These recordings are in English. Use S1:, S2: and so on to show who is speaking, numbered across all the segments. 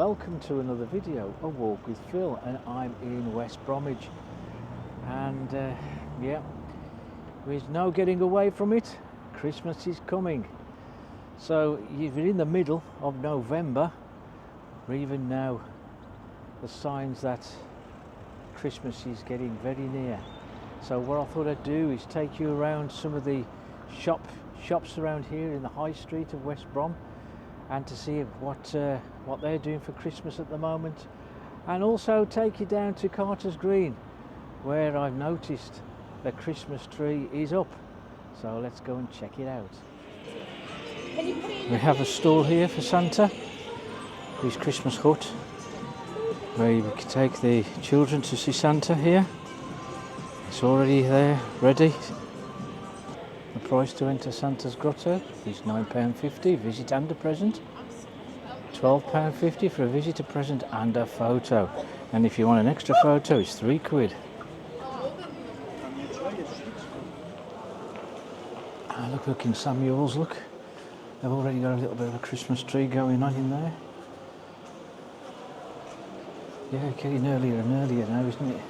S1: welcome to another video, A Walk with Phil, and I'm in West Bromwich, and yeah, there's no getting away from it. Christmas is coming, so you're in the middle of November, or even now the signs that Christmas is getting very near. So what I thought I'd do is take you around some of the shops around here in the High Street of West Brom, and to see what they're doing for Christmas at the moment, and also take you down to Carter's Green, where I've noticed the Christmas tree is up. So let's go and check it out. We have a stall here for Santa, his Christmas hut, where you can take the children to see Santa here. It's already there, ready. The price to enter Santa's grotto is £9.50, visit and a present. £12.50 for a visit, a present and a photo. And if you want an extra photo, it's £3. Look in Samuel's, look. They've already got a little bit of a Christmas tree going on in there. Yeah, getting earlier and earlier now, isn't it?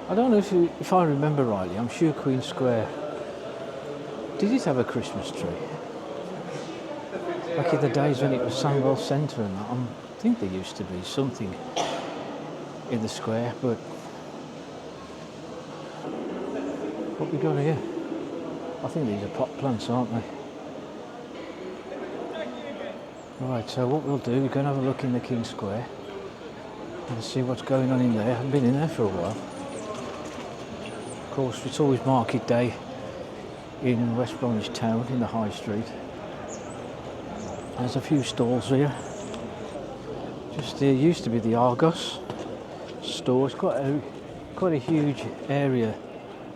S1: I don't know if I remember rightly, I'm sure Queen Square, did it have a Christmas tree? Back in the days when it was Sandwell Centre and that, I think there used to be something in the square, but what we got here? I think these are pot plants, aren't they? Right, so what we'll do, we're going to have a look in the King Square and see what's going on in there. I haven't been in there for a while. Of course, it's always market day in West Bromwich town, in the High Street. There's a few stalls here. Just there used to be the Argos store. It's quite a huge area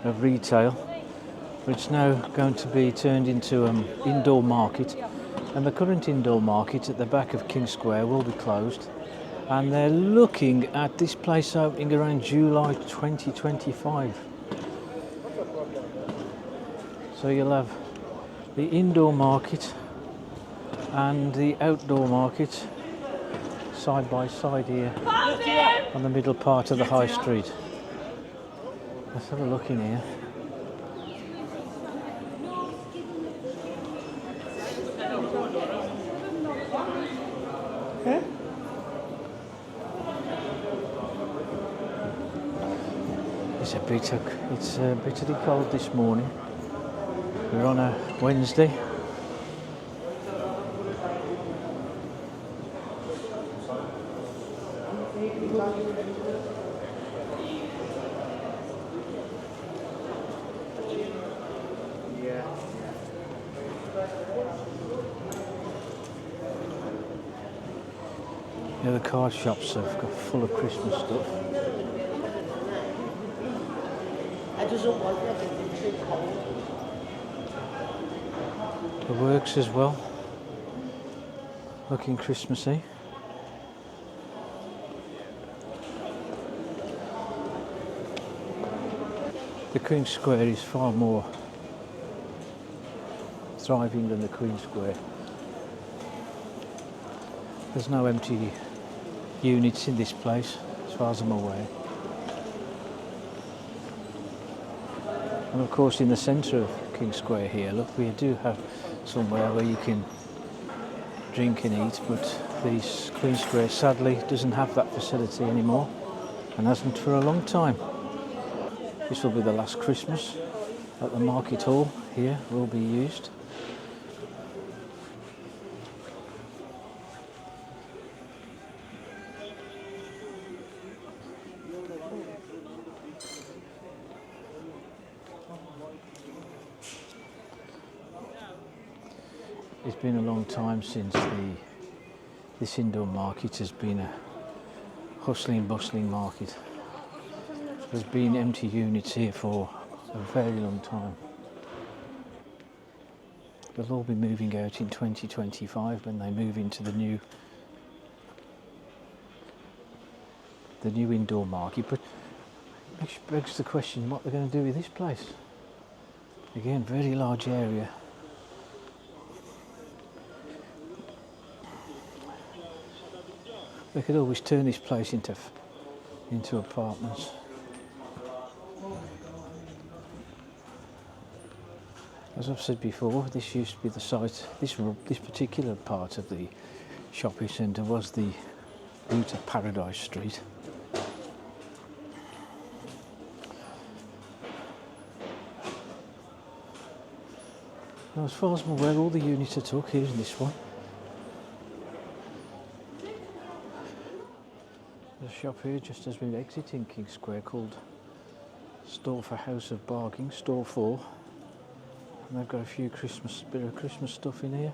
S1: of retail, but it's now going to be turned into an indoor market, and the current indoor market at the back of King Square will be closed, and they're looking at this place opening around July 2025. So you'll have the indoor market and the outdoor market side by side here on the middle part of the High Street. Let's have a look in here. It's a bitterly cold this morning. We're on a Wednesday. Yeah, the card shops have got full of Christmas stuff. The works as well, looking Christmassy. The Queen Square is far more thriving than the Queen Square. There's no empty units in this place, as far as I'm aware. And of course, in the centre of King Square here, look, we do have somewhere where you can drink and eat, but the Queen Square sadly doesn't have that facility anymore, and hasn't for a long time. This will be the last Christmas that the market hall here will be used. It's been a long time since this indoor market has been a hustling, bustling market. There's been empty units here for a very long time. They'll all be moving out in 2025 when they move into the new indoor market. But it begs the question what they're going to do with this place. Again, very large area. They could always turn this place into apartments. As I've said before, this used to be the site, this particular part of the shopping centre was the route of Paradise Street. Now, as far as I'm aware, all the units are took. Here's this one. There's a shop here just as we're exiting King Square called Store for House of Bargain, Store 4. And they've got a few bit of Christmas stuff in here.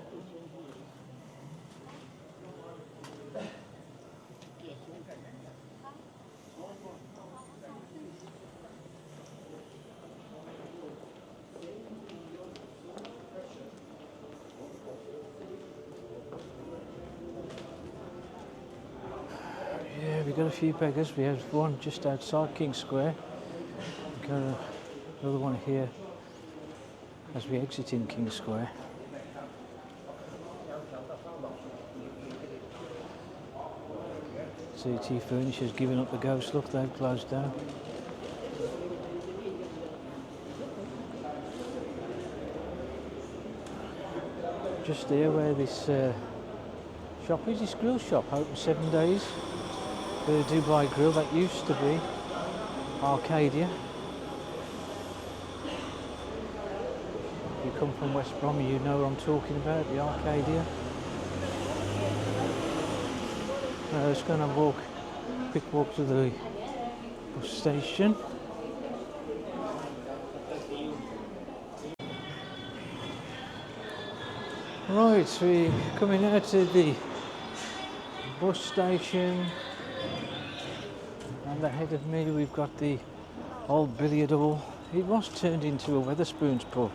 S1: Yeah, we've got a few beggars. We have one just outside King Square. We've got another one here as we exit in King Square. CT Furniture's giving up the ghost. Look, they've closed down. Just here where this shop is, this grill shop, open 7 days. The Dubai Grill, that used to be Arcadia. If you come from West Bromwich, you know what I'm talking about, the Arcadia. Let's go and have a quick walk to the bus station. Right, so we're coming out to the bus station, and ahead of me we've got the old billiard hall. It was turned into a Wetherspoons pub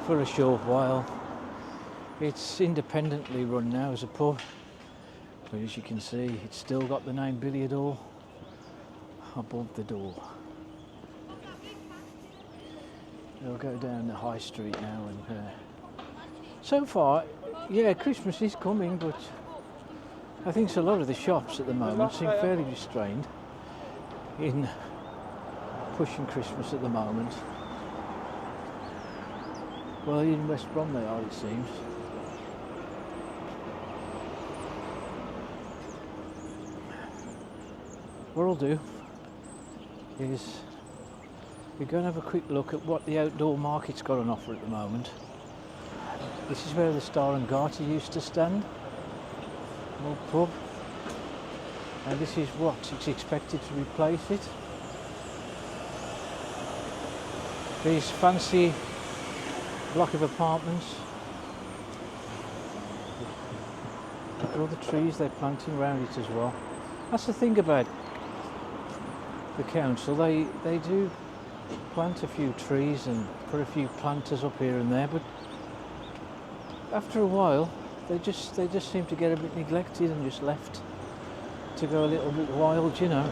S1: for a short while. It's independently run now as a pub, but as you can see it's still got the name billiard hall above the door. We'll go down the high street now, and so far, yeah, Christmas is coming, but I think a lot of the shops at the moment seem fairly restrained in pushing Christmas at the moment. Well, in West Brom they are, it seems. What I'll do is we're going to have a quick look at what the outdoor market's got on offer at the moment. This is where the Star and Garter used to stand, an old pub, and this is what it's expected to replace it. These fancy block of apartments. Look at all the trees they're planting around it as well. That's the thing about the council, they do plant a few trees and put a few planters up here and there, but after a while they just seem to get a bit neglected and just left to go a little bit wild, you know.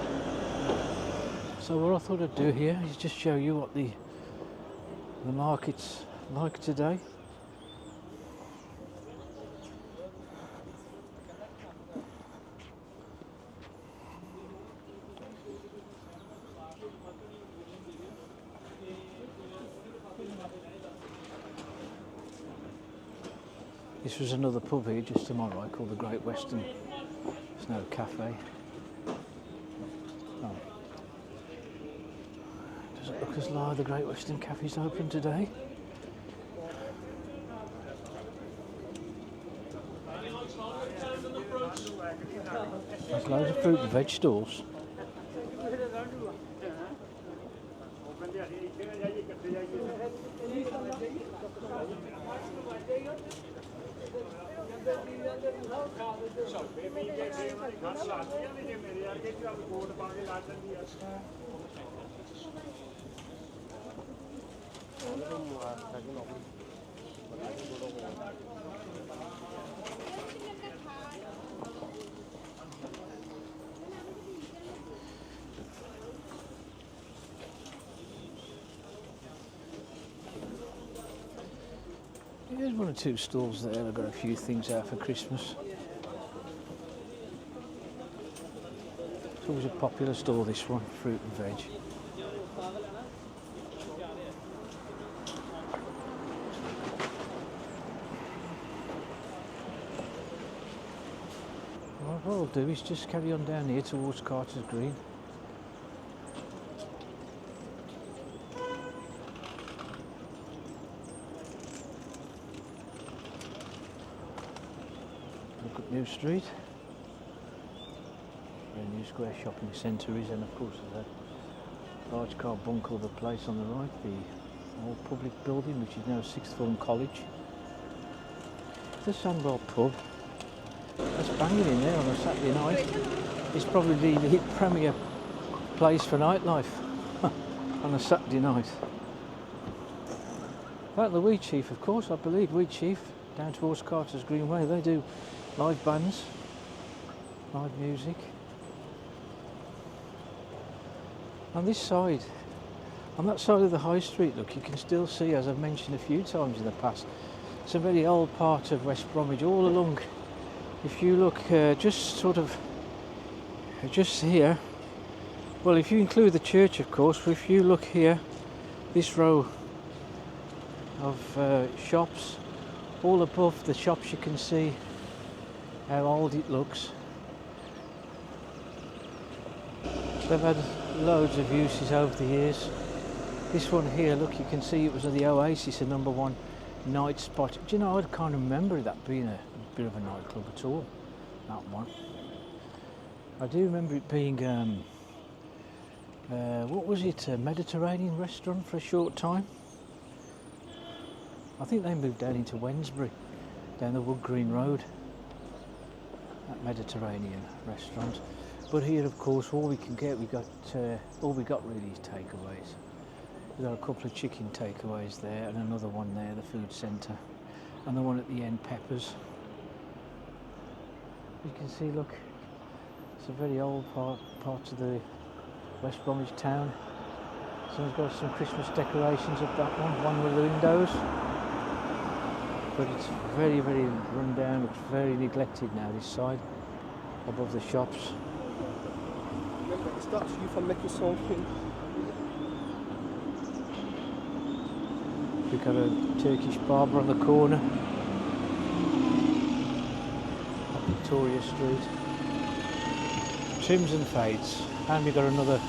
S1: So what I thought I'd do here is just show you what the market's like today. This was another pub here just to my right called the Great Western. It's now a cafe. Oh. Does it look as though the Great Western Cafe's open today? There's loads of fruit and veg stalls. There's one or two stalls there. I've got a few things out for Christmas. Always a popular store, this one, fruit and veg. Well, what I'll do is just carry on down here towards Carter's Green. Look at New Street. Where New Square Shopping Centre is, and of course there's a large carbuncle of a place on the right, the old public building which is now Sixth Form College. The Sandwell pub. That's banging in there on a Saturday night. It's probably the premier place for nightlife on a Saturday night. Like the Wheat Chief, of course, I believe. Wheat Chief, down towards Carter's Greenway, they do live bands, live music. On this side, on that side of the High Street, look, you can still see, as I've mentioned a few times in the past, it's a very old part of West Bromwich all along. If you look just here, well, if you include the church, of course, but if you look here, this row of shops, all above the shops you can see how old it looks. They've had loads of uses over the years. This one here, look, you can see it was the Oasis, a #1 night spot. Do you know, I can't remember that being a bit of a nightclub at all, that one. I do remember it being, what was it, a Mediterranean restaurant for a short time. I think they moved down into Wednesbury, down the Wood Green Road, that Mediterranean restaurant. But here, of course, all we can get, all we got really is takeaways. We've got a couple of chicken takeaways there, and another one there, the food centre, and the one at the end, Peppers. You can see, look, it's a very old part of the West Bromwich town. Someone's got some Christmas decorations up that one with the windows. But it's very, very run down, looks very neglected now, this side, above the shops.
S2: Remember, it stops you from making something.
S1: We've got a Turkish barber on the corner, up Victoria Street. Trims and fades. And we've got another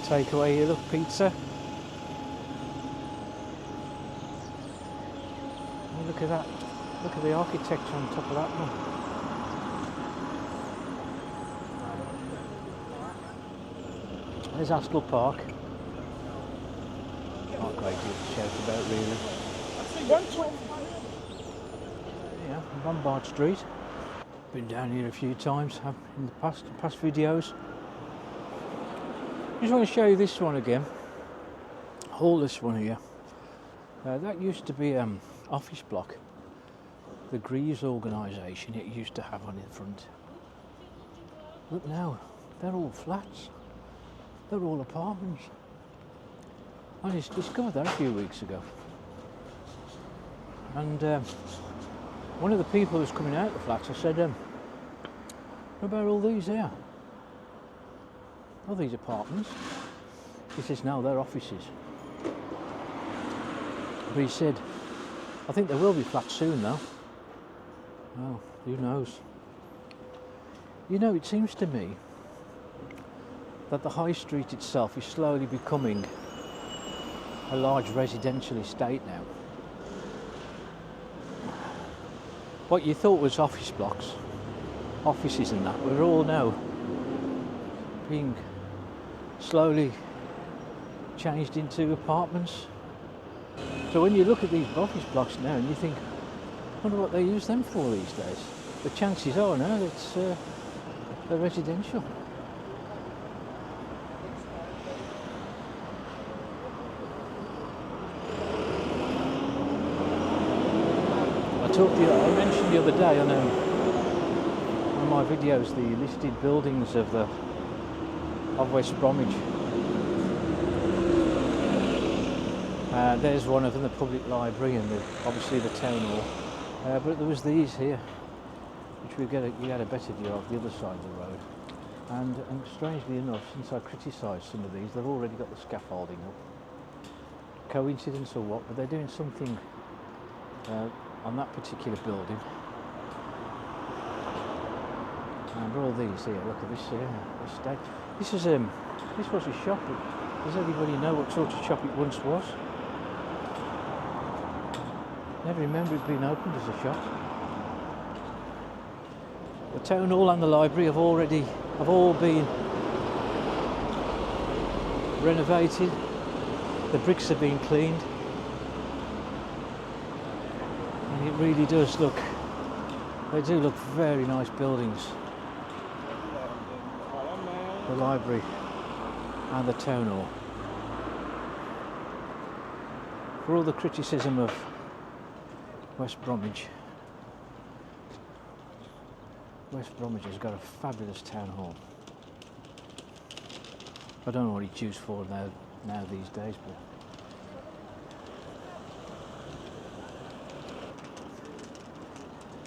S1: takeaway here, look, pizza. Oh, look at that. Look at the architecture on top of that one. There's Askell Park. Not great deal to shout about, really. Yeah, Lombard Street. Been down here a few times in the past videos. Just want to show you this one again. All this one here. That used to be office block. The Greaves organisation it used to have on in front. Look now, they're all flats. They're all apartments. I just discovered that a few weeks ago. And one of the people who was coming out of the flats, I said, what about all these here? All these apartments? He says, no, they're offices. But he said, I think there will be flats soon though. Well, who knows? You know, it seems to me that the High Street itself is slowly becoming a large residential estate now. What you thought was office blocks, offices and that, we're all now being slowly changed into apartments. So when you look at these office blocks now and you think, I wonder what they use them for these days. The chances are now it's they're residential. I mentioned the other day on one of my videos the listed buildings of West Bromwich. There's one of them, the public library, and obviously the town hall. But there was these here, which you get a better view of the other side of the road. And strangely enough, since I criticised some of these, they've already got the scaffolding up. Coincidence or what, but they're doing something on that particular building. And all these here, look at this here, estate. This was a shop. Does anybody know what sort of shop it once was? Never remember it being opened as a shop. The town hall and the library have all been renovated. The bricks have been cleaned, and it really does look. They do look very nice buildings. The library and the town hall. For all the criticism of West Bromwich, West Bromwich has got a fabulous town hall. I don't know what it's used for now these days, but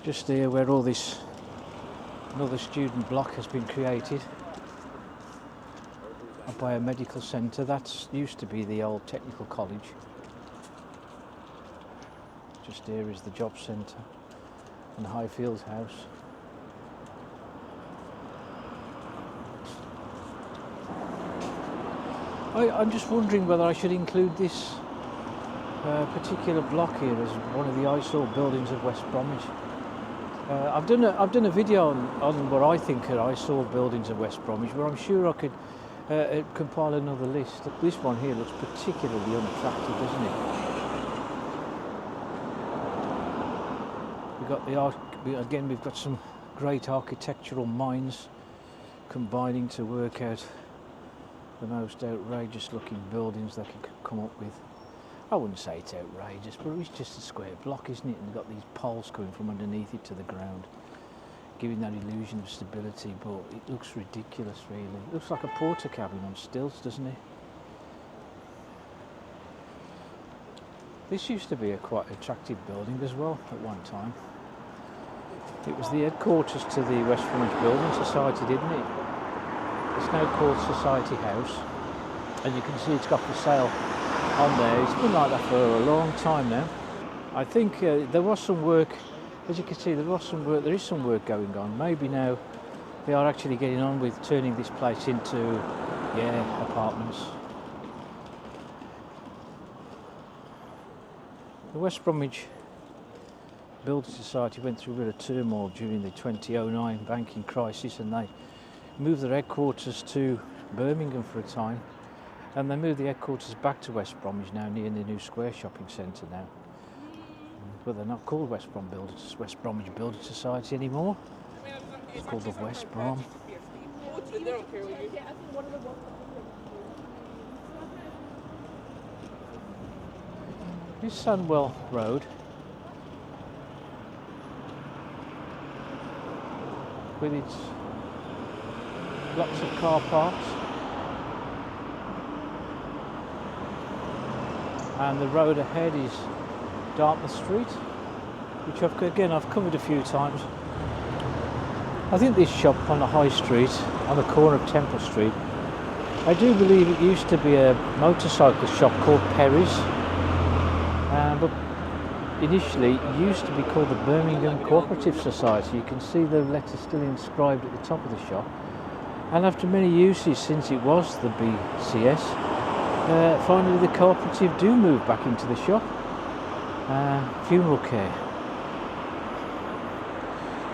S1: just here where all this another student block has been created by a medical centre. That used to be the old technical college. Just here is the job centre and Highfield House. I'm just wondering whether I should include this particular block here as one of the eyesore buildings of West Bromwich. I've done a video on what I think are eyesore buildings of West Bromwich, but I'm sure I could compile another list. This one here looks particularly unattractive, doesn't it? We've got some great architectural minds combining to work out the most outrageous looking buildings they could come up with. I wouldn't say it's outrageous, but it's just a square block, isn't it? And they've got these poles coming from underneath it to the ground, giving that illusion of stability, but it looks ridiculous really. It looks like a porter cabin on stilts, doesn't it? This used to be a quite attractive building as well at one time. It was the headquarters to the West Bromwich Building Society, didn't it? It's now called Society House, and you can see it's got for sale on there. It's been like that for a long time now. I think there was some work, as you can see, there is some work going on. Maybe now they are actually getting on with turning this place into, apartments. The West Bromwich Building Society went through a bit of turmoil during the 2009 banking crisis, and they moved their headquarters to Birmingham for a time, and they moved the headquarters back to West Bromwich now, near the new Square shopping centre now. But they're not called West Bromwich Building Society anymore. It's called the West Brom. This is Sandwell Road, with its lots of car parks, and the road ahead is Dartmouth Street, which I've covered a few times. I think this shop on the High Street, on the corner of Temple Street, I do believe it used to be a motorcycle shop called Perry's, but initially it used to be called the Birmingham Cooperative Society. You can see the letter still inscribed at the top of the shop. And after many uses since it was the BCS, finally the cooperative do move back into the shop. Funeral care.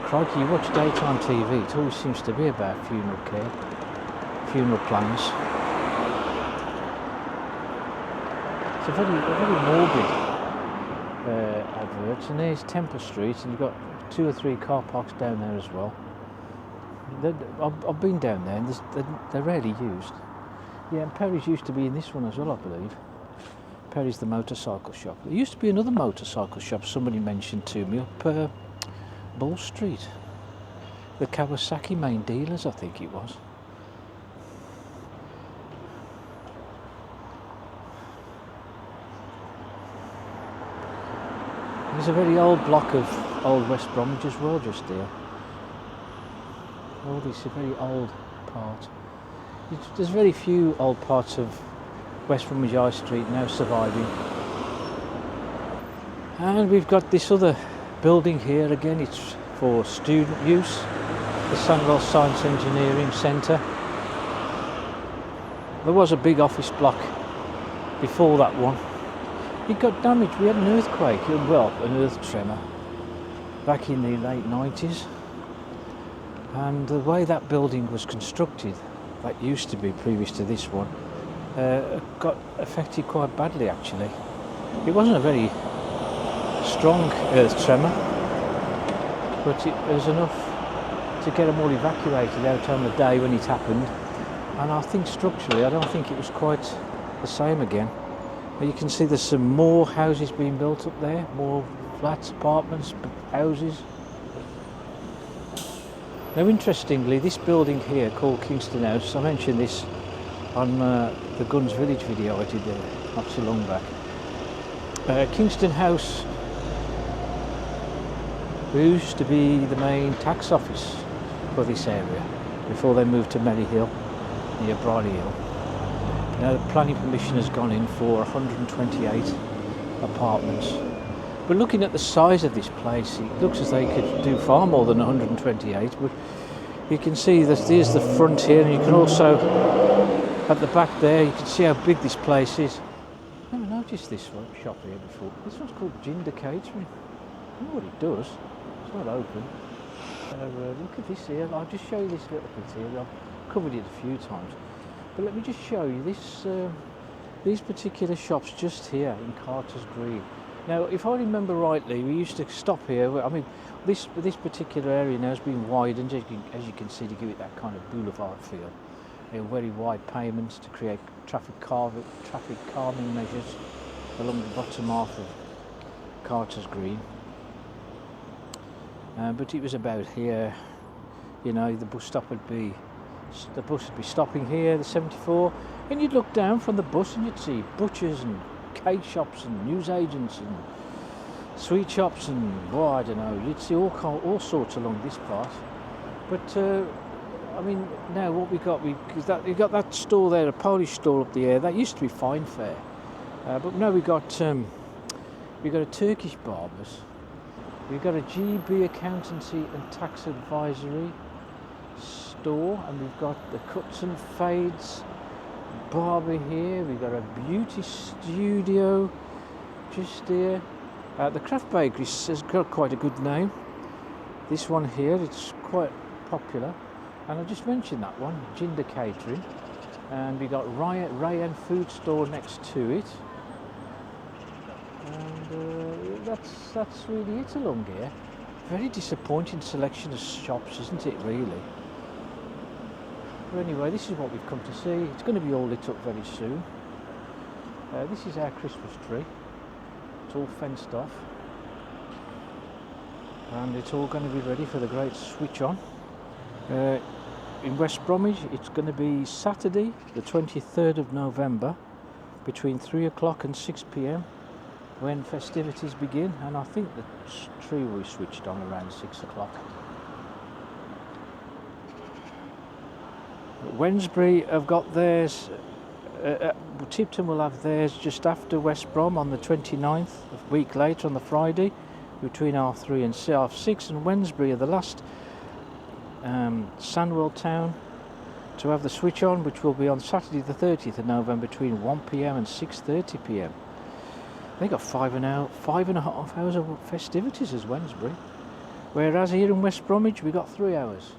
S1: Crikey, you watch daytime TV, it always seems to be about funeral care, funeral plans. It's a very morbid advert, and there's Temple Street, and you've got 2 or 3 car parks down there as well. I've been down there, and they're rarely used. Yeah, and Perry's used to be in this one as well, I believe. Perry's the motorcycle shop. There used to be another motorcycle shop somebody mentioned to me up Bull Street. The Kawasaki main dealers, I think it was. There's a very old block of old West Bromwich as well just here. All these very old part. There's very few old parts of West Bromwich High Street now surviving. And we've got this other building here again, it's for student use, the Sandwell Science Engineering Centre. There was a big office block before that one. It got damaged, we had an earthquake, well, an earth tremor back in the late 90s. And the way that building was constructed, that used to be previous to this one, got affected quite badly actually. It wasn't a very strong earth tremor, but it was enough to get them all evacuated out on the day when it happened. And I think structurally, I don't think it was quite the same again. But you can see there's some more houses being built up there, more flats, apartments, houses. Now interestingly, this building here called Kingston House, I mentioned this on the Guns Village video I did not so long back. Kingston House used to be the main tax office for this area before they moved to Merry Hill, near Briley Hill. Now the planning permission has gone in for 128 apartments. But looking at the size of this place, it looks as though you could do far more than 128. But you can see that there's the front here, and you can also, at the back there, you can see how big this place is. I've never noticed this shop here before. This one's called Ginger Catering. I don't know what it does. It's not open. Look at this here. I'll just show you this little bit here. I've covered it a few times. But let me just show you this. These particular shops just here in Carter's Green. Now, if I remember rightly, we used to stop here. I mean, this particular area now has been widened, as you can see, to give it that kind of boulevard feel. Very wide pavements to create traffic calming measures along the bottom half of Carter's Green. But it was about here. You know, the bus would be stopping here, the 74, and you'd look down from the bus and you'd see butchers and cake shops and newsagents and sweet shops and, well, I don't know, you'd see all sorts along this part. But I mean, now what we got that store there, a Polish store up the air, that used to be Fine Fare, but now we got a Turkish barbers, we've got a GB accountancy and tax advisory store, and we've got the cuts and fades barber here. We've got a beauty studio just here. The craft bakery has got quite a good name. This one here, it's quite popular, and I just mentioned that one, Ginger Catering, and we got Ryan Food Store next to it, and that's really it along here. Very disappointing selection of shops, isn't it, really? But anyway, this is what we've come to see. It's going to be all lit up very soon. This is our Christmas tree. It's all fenced off, and it's all going to be ready for the great switch on. In West Bromwich, it's going to be Saturday, the 23rd of November, between 3 o'clock and 6 p.m. when festivities begin, and I think the tree will be switched on around 6 o'clock. Wednesbury have got theirs, Tipton will have theirs just after West Brom on the 29th, a week later on the Friday, between 3:30 and 6:30, and Wednesbury are the last Sandwell town to have the switch on, which will be on Saturday the 30th of November between 1 p.m. and 6:30 p.m. They got 5.5 hours of festivities as Wednesbury, whereas here in West Bromwich we got 3 hours.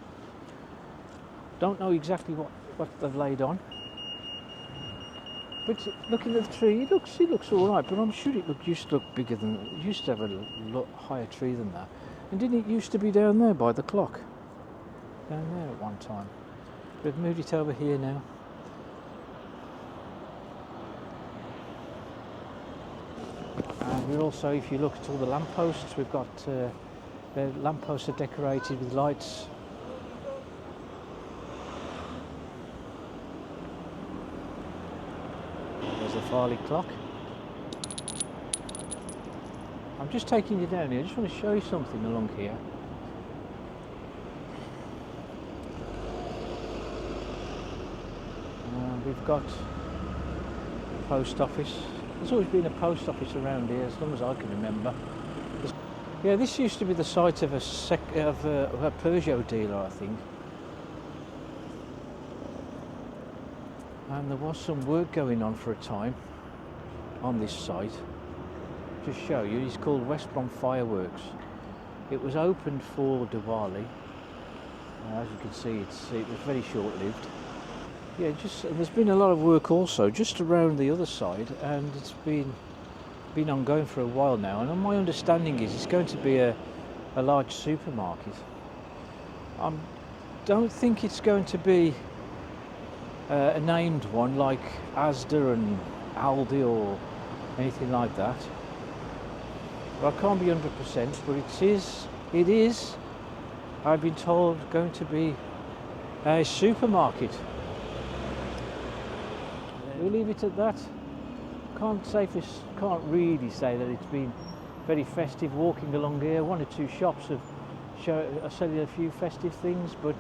S1: Don't know exactly what they've laid on, but looking at the tree, it looks all right. But I'm sure it used to look bigger than it used to have a higher tree than that. And didn't it used to be down there by the clock? Down there at one time. We've moved it over here now. And we're also, if you look at all the lampposts, we've got the lampposts are decorated with lights. There's the Farley clock. I'm just taking you down here. I just want to show you something along here. we've got a post office. There's always been a post office around here as long as I can remember. Yeah, this used to be the site of a Peugeot dealer, I think. And there was some work going on for a time on this site. Just show you, it's called West Brom Fireworks. It was opened for Diwali. As you can see, it was very short-lived. Yeah, and there's been a lot of work also just around the other side, and it's been ongoing for a while now. And my understanding is it's going to be a large supermarket. I don't think it's going to be a named one like Asda and Aldi or anything like that. But I can't be 100%, but it is, I've been told, going to be a supermarket. We'll leave it at that. Can't really say that it's been very festive walking along here. One or two shops are selling a few festive things, but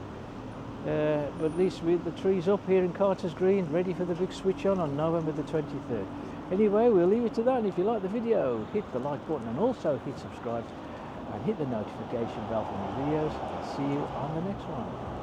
S1: at least with the trees up here in Carter's Green, ready for the big switch on November the 23rd. Anyway, we'll leave it to that, and if you like the video, hit the like button and also hit subscribe and hit the notification bell for new videos. I'll see you on the next one.